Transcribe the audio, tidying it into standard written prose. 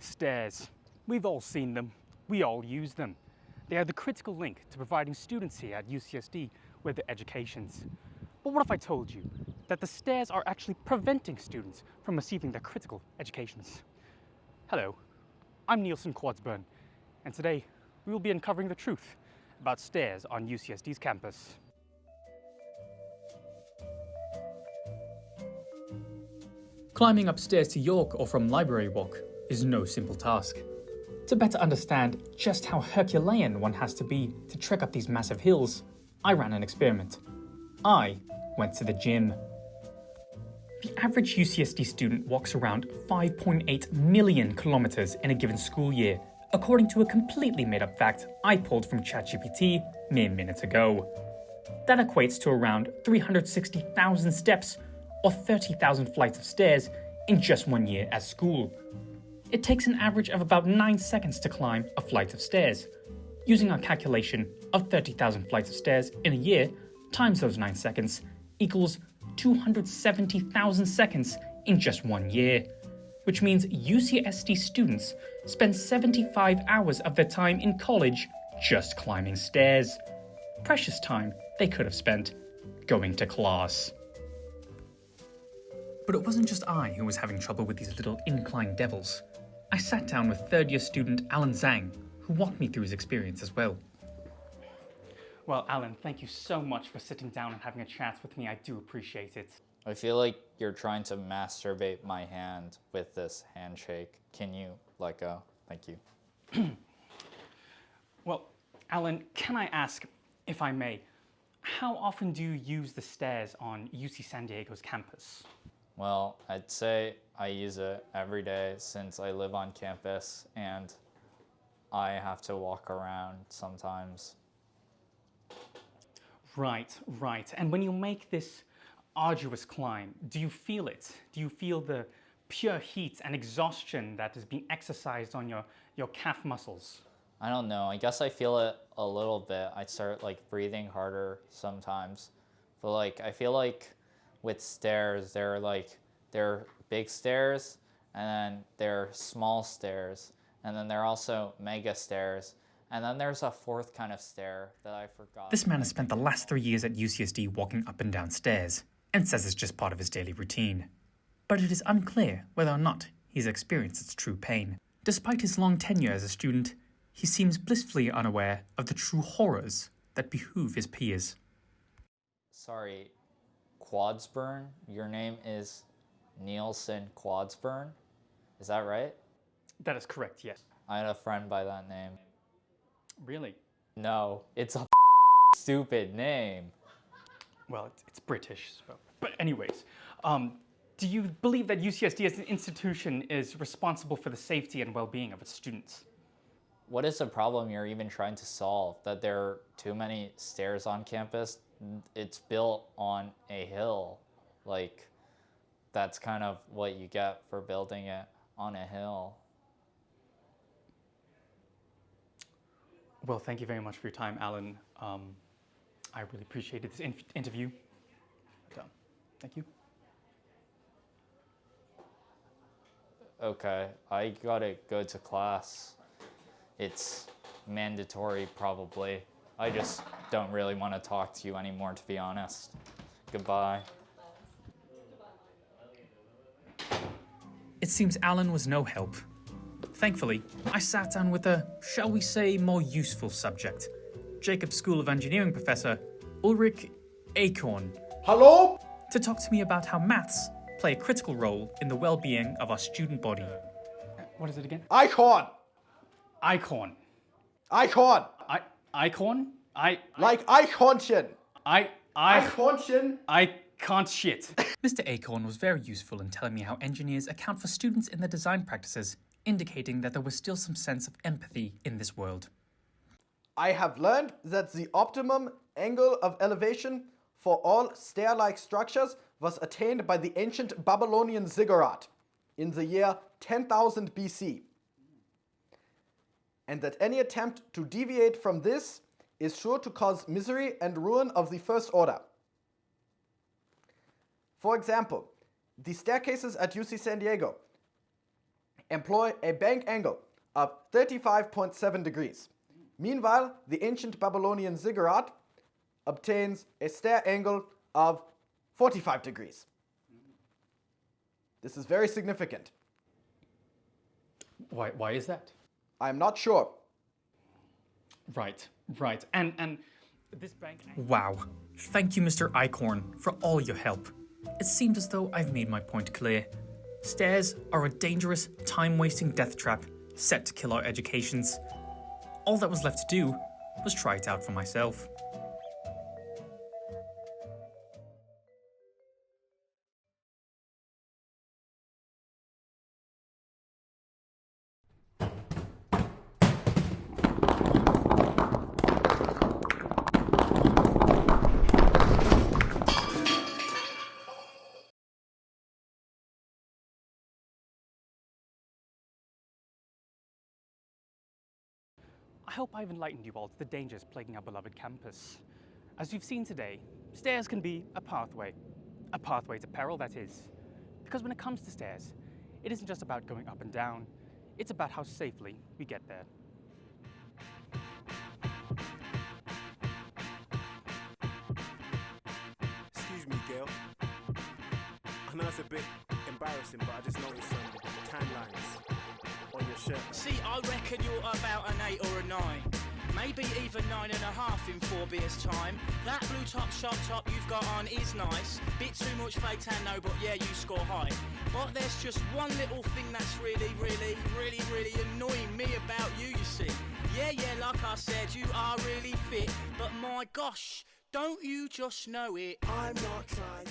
Stairs. We've all seen them. We all use them. They are the critical link to providing students here at UCSD with their educations. But what if I told you that the stairs are actually preventing students from receiving their critical educations? Hello, I'm Kneelson Quadsburn, and today we will be uncovering the truth about stairs on UCSD's campus. Climbing upstairs to York or from Library Walk is no simple task. To better understand just how Herculean one has to be to trek up these massive hills, I ran an experiment. I went to the gym. The average UCSD student walks around 5.8 million kilometers in a given school year, according to a completely made-up fact I pulled from ChatGPT mere minutes ago. That equates to around 360,000 steps or 30,000 flights of stairs in just 1 year at school. It takes an average of about 9 seconds to climb a flight of stairs. Using our calculation of 30,000 flights of stairs in a year times those 9 seconds equals 270,000 seconds in just 1 year, which means UCSD students spend 75 hours of their time in college just climbing stairs. Precious time they could have spent going to class. But it wasn't just I who was having trouble with these little incline devils. I sat down with third-year student Alan Zhang, who walked me through his experience as well. Well, Alan, thank you so much for sitting down and having a chat with me. I do appreciate it. I feel like you're trying to masturbate my hand with this handshake. Can you let go? Thank you. Well, Alan, can I ask, if I may, how often do you use the stairs on UC San Diego's campus? Well, I'd say I use it every day since I live on campus and I have to walk around sometimes. Right. And when you make this arduous climb, do you feel it? Do you feel the pure heat and exhaustion that is being exercised on your calf muscles? I don't know. I guess I feel it a little bit. I start breathing harder sometimes. But I feel like with stairs, there are big stairs and then there are small stairs and then there are also mega stairs. And then there's a fourth kind of stair that I forgot. This man has spent the last 3 years at UCSD walking up and down stairs, and says it's just part of his daily routine. But it is unclear whether or not he's experienced its true pain. Despite his long tenure as a student, he seems blissfully unaware of the true horrors that behoove his peers. Sorry, Quadsburn? Your name is Kneelson Quadsburn? Is that right? That is correct, yes. I had a friend by that name. Really? No, it's a stupid name. Well, it's British, so. But anyways, do you believe that UCSD as an institution is responsible for the safety and well-being of its students? What is the problem you're even trying to solve? That there are too many stairs on campus? It's built on a hill. That's kind of what you get for building it on a hill. Well, thank you very much for your time, Alan. I really appreciated this interview. So, thank you. Okay, I gotta go to class. It's mandatory, probably. I just don't really want to talk to you anymore, to be honest. Goodbye. It seems Alan was no help. Thankfully, I sat down with a, shall we say, more useful subject. Jacobs School of Engineering professor Ulrich Acorn. Hello? To talk to me about how maths play a critical role in the well-being of our student body. What is it again? Icon. Icon. Icon. Icon? Like Eichhornchen. I Eichhornchen. can't shit. Mr. Acorn was very useful in telling me how engineers account for students in their design practices, indicating that there was still some sense of empathy in this world. I have learned that the optimum angle of elevation for all stair-like structures was attained by the ancient Babylonian ziggurat in the year 10,000 BC. And that any attempt to deviate from this is sure to cause misery and ruin of the first order. For example, the staircases at UC San Diego employ a bank angle of 35.7 degrees. Meanwhile, the ancient Babylonian ziggurat obtains a stair angle of 45 degrees. This is very significant. Why is that? I'm not sure. Right. And this bank angle... Wow. Thank you, Mr. Eichhorn, for all your help. It seemed as though I've made my point clear. Stairs are a dangerous, time-wasting death trap set to kill our educations. All that was left to do was try it out for myself. I hope I've enlightened you all to the dangers plaguing our beloved campus. As you've seen today, stairs can be a pathway to peril, that is. Because when it comes to stairs, it isn't just about going up and down, it's about how safely we get there. Excuse me, girl. I know it's a bit embarrassing, but I just noticed some tan lines on your shirt. See, I reckon you're about an 8 or a 9. Maybe even 9.5 in 4 beers time. That blue top, sharp top you've got on is nice. Bit too much fake tan though, but yeah, you score high. But there's just one little thing that's really annoying me about you, you see. Yeah, like I said, you are really fit. But my gosh, don't you just know it? I'm not trying.